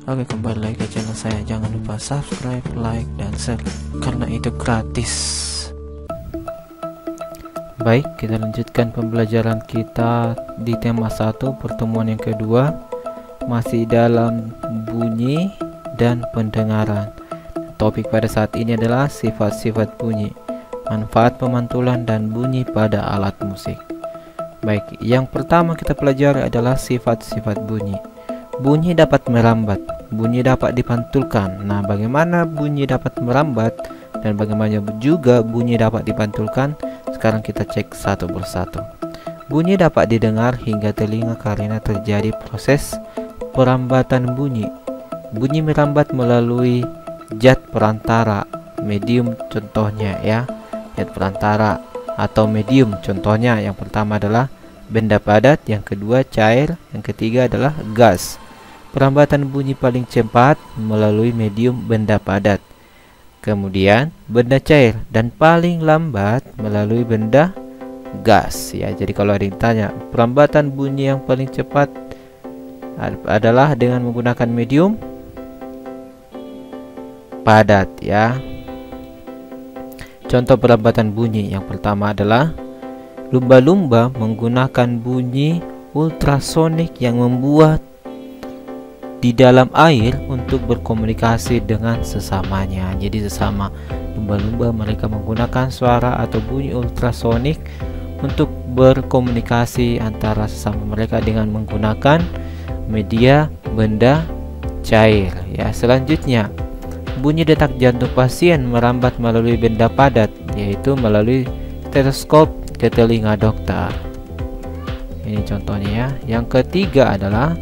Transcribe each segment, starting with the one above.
Oke, kembali lagi ke channel saya. Jangan lupa subscribe, like, dan share karena itu gratis. Baik, kita lanjutkan pembelajaran kita di tema 1, pertemuan yang kedua, masih dalam bunyi dan pendengaran. Topik pada saat ini adalah sifat-sifat bunyi, manfaat pemantulan dan bunyi pada alat musik. Baik, yang pertama kita pelajari adalah sifat-sifat bunyi. Bunyi dapat merambat, bunyi dapat dipantulkan. Nah, bagaimana bunyi dapat merambat dan bagaimana juga bunyi dapat dipantulkan? Sekarang kita cek satu persatu. Bunyi dapat didengar hingga telinga karena terjadi proses perambatan bunyi. Bunyi merambat melalui zat perantara, medium contohnya ya. Zat perantara atau medium contohnya yang pertama adalah benda padat, yang kedua cair, yang ketiga adalah gas. Perambatan bunyi paling cepat melalui medium benda padat, kemudian benda cair, dan paling lambat melalui benda gas ya. Jadi kalau ada yang tanya perambatan bunyi yang paling cepat adalah dengan menggunakan medium padat ya. Contoh perambatan bunyi yang pertama adalah lumba-lumba menggunakan bunyi ultrasonik yang membuat di dalam air untuk berkomunikasi dengan sesamanya. Jadi sesama lumba-lumba mereka menggunakan suara atau bunyi ultrasonik untuk berkomunikasi antara sesama mereka dengan menggunakan media benda cair ya. Selanjutnya, bunyi detak jantung pasien merambat melalui benda padat, yaitu melalui stetoskop ke telinga dokter. Ini contohnya ya. Yang ketiga adalah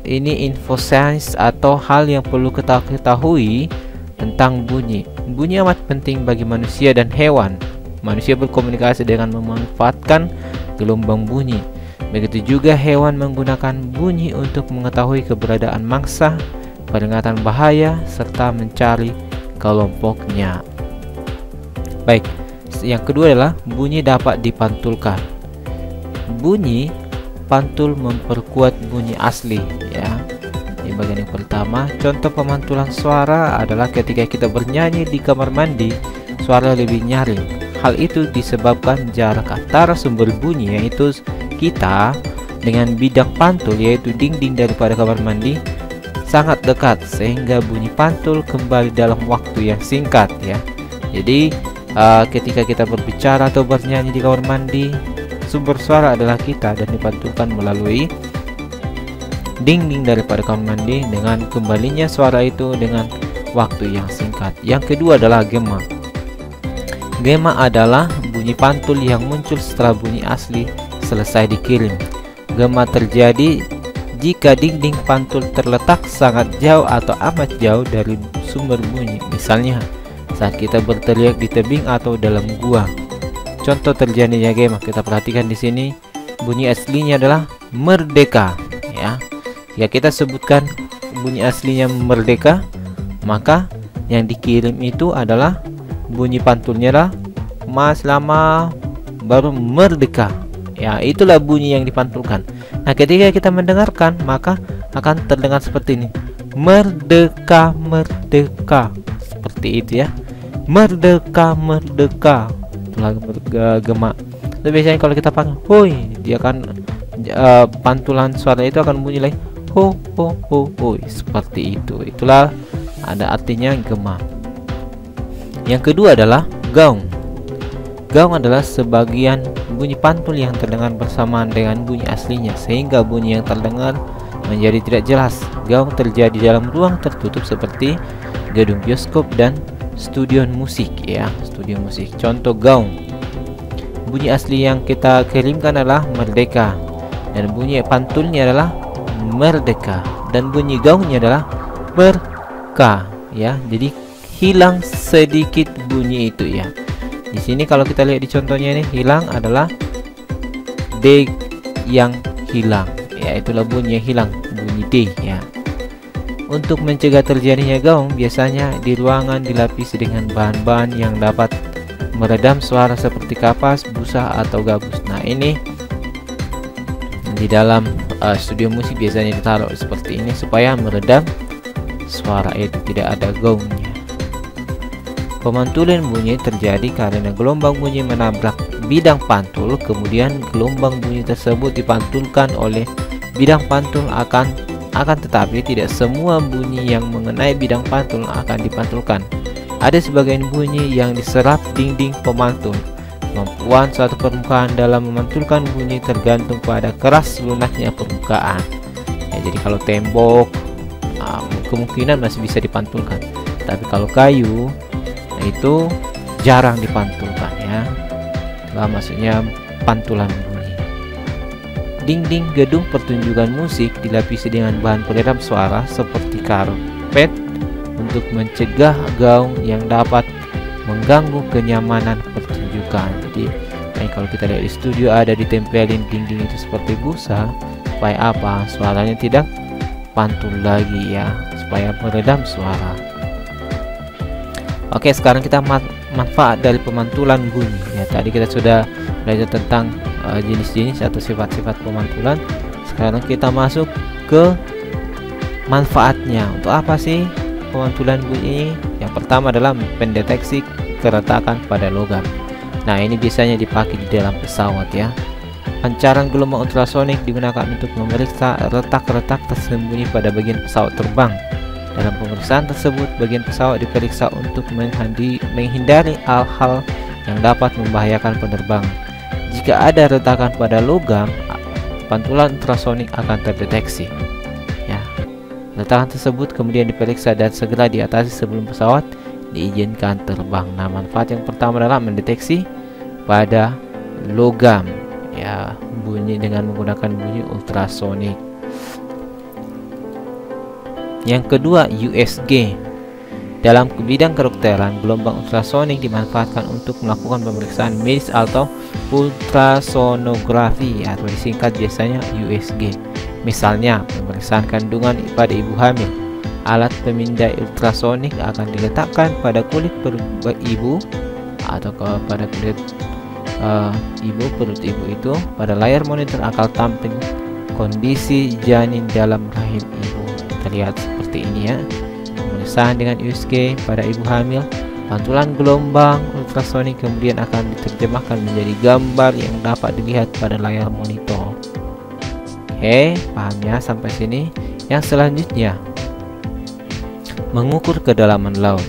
ini info sains atau hal yang perlu kita ketahui tentang bunyi. Bunyi amat penting bagi manusia dan hewan. Manusia berkomunikasi dengan memanfaatkan gelombang bunyi. Begitu juga hewan menggunakan bunyi untuk mengetahui keberadaan mangsa, peringatan bahaya, serta mencari kelompoknya. Baik, yang kedua adalah bunyi dapat dipantulkan. Bunyi pantul memperkuat bunyi asli ya. Ini bagian yang pertama. Contoh pemantulan suara adalah ketika kita bernyanyi di kamar mandi, suara lebih nyaring. Hal itu disebabkan jarak antara sumber bunyi, yaitu kita, dengan bidang pantul, yaitu dinding daripada kamar mandi, sangat dekat, sehingga bunyi pantul kembali dalam waktu yang singkat ya. Jadi ketika kita berbicara atau bernyanyi di kamar mandi, sumber suara adalah kita dan dipantulkan melalui dinding daripada kamar mandi dengan kembalinya suara itu dengan waktu yang singkat. Yang kedua adalah gema. Gema adalah bunyi pantul yang muncul setelah bunyi asli selesai dikirim. Gema terjadi jika dinding pantul terletak sangat jauh atau amat jauh dari sumber bunyi. Misalnya saat kita berteriak di tebing atau dalam gua. Contoh terjadinya gema, kita perhatikan di sini bunyi aslinya adalah merdeka ya. Jika kita sebutkan bunyi aslinya merdeka, maka yang dikirim itu adalah bunyi pantulnya adalah mas lama baru merdeka ya. Itulah bunyi yang dipantulkan. Nah, ketika kita mendengarkan maka akan terdengar seperti ini, merdeka merdeka, seperti itu ya, merdeka merdeka. Gema. Itu biasanya kalau kita panggil hoi, dia akan pantulan suara itu akan bunyi lagi ho ho ho hoi, seperti itu. Itulah ada artinya gema. Yang kedua adalah gaung. Gaung adalah sebagian bunyi pantul yang terdengar bersamaan dengan bunyi aslinya, sehingga bunyi yang terdengar menjadi tidak jelas. Gaung terjadi dalam ruang tertutup seperti gedung bioskop dan studio musik ya, studio musik. Contoh gaung. Bunyi asli yang kita kirimkan adalah merdeka, dan bunyi pantulnya adalah merdeka, dan bunyi gaungnya adalah berka ya. Jadi hilang sedikit bunyi itu ya. Di sini kalau kita lihat di contohnya ini, hilang adalah D yang hilang ya, itulah bunyi yang hilang, bunyi D ya. Untuk mencegah terjadinya gaung, biasanya di ruangan dilapisi dengan bahan-bahan yang dapat meredam suara seperti kapas, busa, atau gabus. Nah, ini di dalam studio musik biasanya ditaruh seperti ini supaya meredam suara itu, tidak ada gaungnya. Pemantulan bunyi terjadi karena gelombang bunyi menabrak bidang pantul, kemudian gelombang bunyi tersebut dipantulkan oleh bidang pantul akan tetapi tidak semua bunyi yang mengenai bidang pantul akan dipantulkan. Ada sebagian bunyi yang diserap dinding pemantul. Kemampuan suatu permukaan dalam memantulkan bunyi tergantung pada keras lunaknya permukaan. Ya, jadi kalau tembok kemungkinan masih bisa dipantulkan, tapi kalau kayu itu jarang dipantulkan ya. Itulah maksudnya pantulan bunyi. Dinding gedung pertunjukan musik dilapisi dengan bahan peredam suara seperti karpet untuk mencegah gaung yang dapat mengganggu kenyamanan pertunjukan. Jadi kalau kita lihat di studio ada ditempelin dinding itu seperti busa supaya apa? Suaranya tidak pantul lagi ya, supaya meredam suara. Oke, sekarang kita manfaat dari pemantulan bunyi ya. Tadi kita sudah belajar tentang jenis-jenis atau sifat-sifat pemantulan. Sekarang kita masuk ke manfaatnya. Untuk apa sih pemantulan bunyi? Yang pertama adalah pendeteksi keretakan pada logam. Nah, ini biasanya dipakai di dalam pesawat ya. Pancaran gelombang ultrasonik digunakan untuk memeriksa retak-retak tersembunyi pada bagian pesawat terbang. Dalam pemeriksaan tersebut, bagian pesawat diperiksa untuk menghindari hal-hal yang dapat membahayakan penerbangan. Jika ada retakan pada logam, pantulan ultrasonik akan terdeteksi. Ya, retakan tersebut kemudian diperiksa dan segera diatasi sebelum pesawat diizinkan terbang. Nah, manfaat yang pertama adalah mendeteksi pada logam, ya, bunyi dengan menggunakan bunyi ultrasonik. Yang kedua, USG. Dalam bidang kedokteran, gelombang ultrasonik dimanfaatkan untuk melakukan pemeriksaan medis atau ultrasonografi atau disingkat biasanya USG. Misalnya, pemeriksaan kandungan pada ibu hamil. Alat pemindai ultrasonik akan diletakkan pada kulit perut ibu atau pada kulit perut ibu itu. Pada layar monitor akan tampil kondisi janin dalam rahim ibu. Terlihat seperti ini ya. Pemeriksaan dengan USG pada ibu hamil, pantulan gelombang ultrasonik kemudian akan diterjemahkan menjadi gambar yang dapat dilihat pada layar monitor. Oke, paham ya sampai sini? Yang selanjutnya, mengukur kedalaman laut.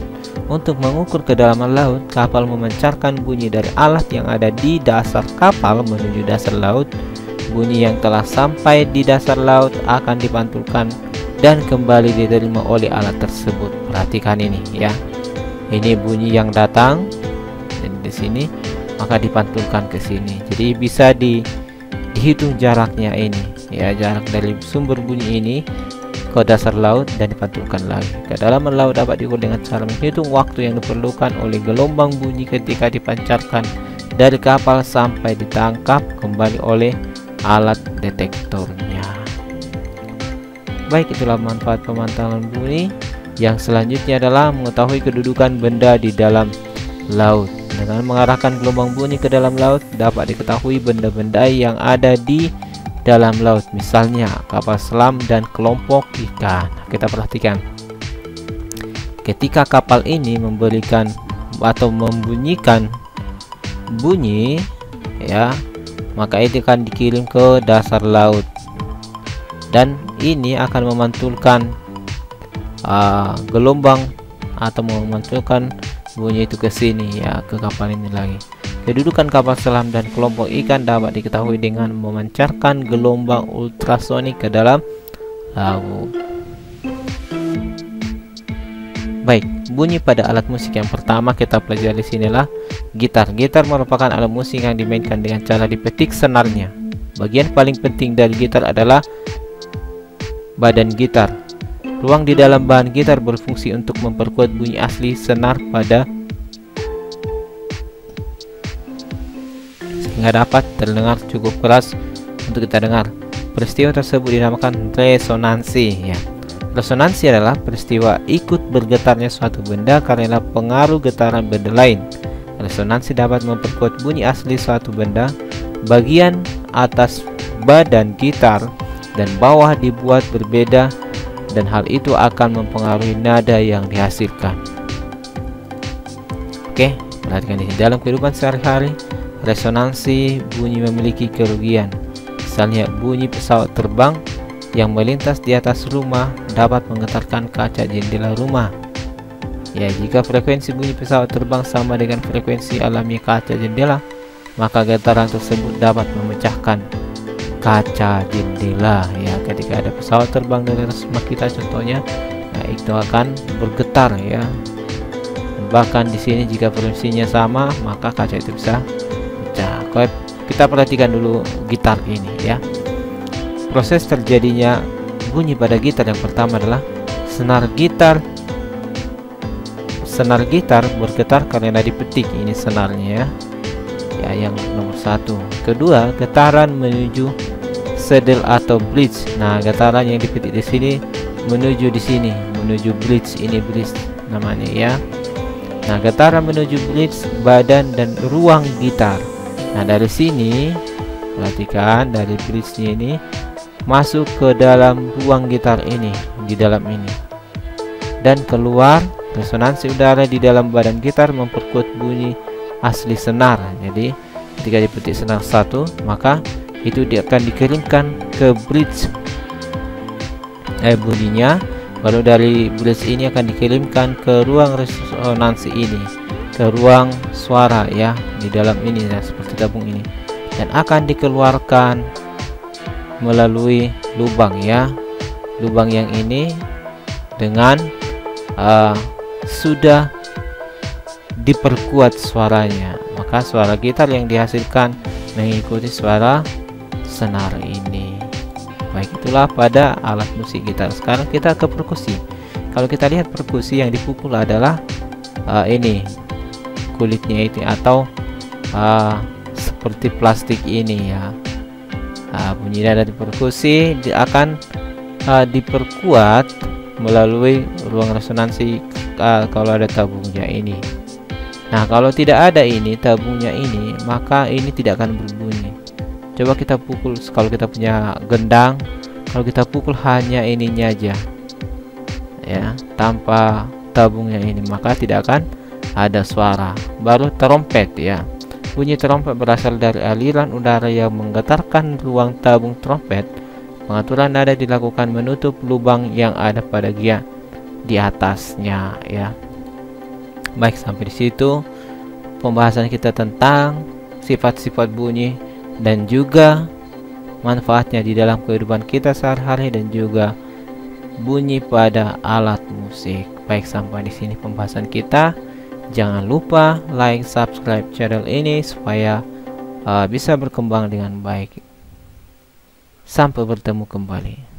Untuk mengukur kedalaman laut, kapal memancarkan bunyi dari alat yang ada di dasar kapal menuju dasar laut. Bunyi yang telah sampai di dasar laut akan dipantulkan dan kembali diterima oleh alat tersebut. Perhatikan ini ya. Ini bunyi yang datang di sini, maka dipantulkan ke sini. Jadi bisa dihitung jaraknya ini ya, jarak dari sumber bunyi ini ke dasar laut dan dipantulkan lagi. Kedalaman laut dapat diukur dengan cara menghitung waktu yang diperlukan oleh gelombang bunyi ketika dipancarkan dari kapal sampai ditangkap kembali oleh alat detektornya. Baik, itulah manfaat pemantauan bunyi. Yang selanjutnya adalah mengetahui kedudukan benda di dalam laut. Dengan mengarahkan gelombang bunyi ke dalam laut, dapat diketahui benda-benda yang ada di dalam laut, misalnya kapal selam dan kelompok ikan. Kita perhatikan, ketika kapal ini memberikan atau membunyikan bunyi ya, maka itu akan dikirim ke dasar laut dan ini akan memantulkan gelombang atau memantulkan bunyi itu ke sini ya, ke kapal ini lagi. Kedudukan kapal selam dan kelompok ikan dapat diketahui dengan memancarkan gelombang ultrasonik ke dalam laut. Baik, bunyi pada alat musik yang pertama kita pelajari sinilah gitar. Gitar merupakan alat musik yang dimainkan dengan cara dipetik senarnya. Bagian paling penting dari gitar adalah badan gitar. Ruang di dalam bahan gitar berfungsi untuk memperkuat bunyi asli senar sehingga dapat terdengar cukup keras untuk kita dengar. Peristiwa tersebut dinamakan resonansi ya. Resonansi adalah peristiwa ikut bergetarnya suatu benda karena pengaruh getaran benda lain. Resonansi dapat memperkuat bunyi asli suatu benda. Bagian atas badan gitar dan bawah dibuat berbeda, dan hal itu akan mempengaruhi nada yang dihasilkan. Oke, perhatikan di sini. Dalam kehidupan sehari-hari, resonansi bunyi memiliki kerugian. Misalnya bunyi pesawat terbang yang melintas di atas rumah dapat menggetarkan kaca jendela rumah. Ya, jika frekuensi bunyi pesawat terbang sama dengan frekuensi alami kaca jendela, maka getaran tersebut dapat memecahkan kaca jendela. Ya, ketika ada pesawat terbang dari atas rumah kita contohnya, nah itu akan bergetar ya. Bahkan di sini jika frekuensinya sama, maka kaca itu bisa pecah. Kalau kita perhatikan dulu gitar ini ya. Proses terjadinya bunyi pada gitar yang pertama adalah senar gitar. Senar gitar bergetar karena dipetik, ini senarnya ya. Ya, yang nomor satu. Kedua, getaran menuju saddle atau bridge. Nah, getaran yang dipetik di sini menuju di sini, menuju bridge. Ini bridge namanya ya. Nah, getaran menuju bridge, badan dan ruang gitar. Nah, dari sini perhatikan, dari bridge-nya ini masuk ke dalam ruang gitar ini, di dalam ini, dan keluar. Resonansi udara di dalam badan gitar memperkuat bunyi asli senar. Jadi ketika dipetik senar satu, maka itu dia akan dikirimkan ke bridge bunyinya, baru dari bridge ini akan dikirimkan ke ruang resonansi ini, ke ruang suara ya, di dalam ini ya, seperti tabung ini, dan akan dikeluarkan melalui lubang ya, lubang yang ini dengan sudah diperkuat suaranya, maka suara gitar yang dihasilkan mengikuti suara senar ini. Baik, itulah pada alat musik gitar. Sekarang kita ke perkusi. Kalau kita lihat perkusi yang dipukul adalah ini kulitnya itu, atau seperti plastik ini ya. Bunyi dari perkusi akan diperkuat melalui ruang resonansi kalau ada tabungnya ini. Nah, kalau tidak ada ini tabungnya ini, maka ini tidak akan berbunyi. Coba kita pukul, kalau kita punya gendang, kalau kita pukul hanya ininya aja ya, tanpa tabungnya ini, maka tidak akan ada suara. Baru trompet ya. Bunyi trompet berasal dari aliran udara yang menggetarkan ruang tabung trompet. Pengaturan nada dilakukan menutup lubang yang ada pada gia di atasnya ya. Baik, sampai di situ pembahasan kita tentang sifat-sifat bunyi dan juga manfaatnya di dalam kehidupan kita sehari-hari, dan juga bunyi pada alat musik. Baik, sampai di sini pembahasan kita. Jangan lupa like, subscribe channel ini supaya bisa berkembang dengan baik. Sampai bertemu kembali.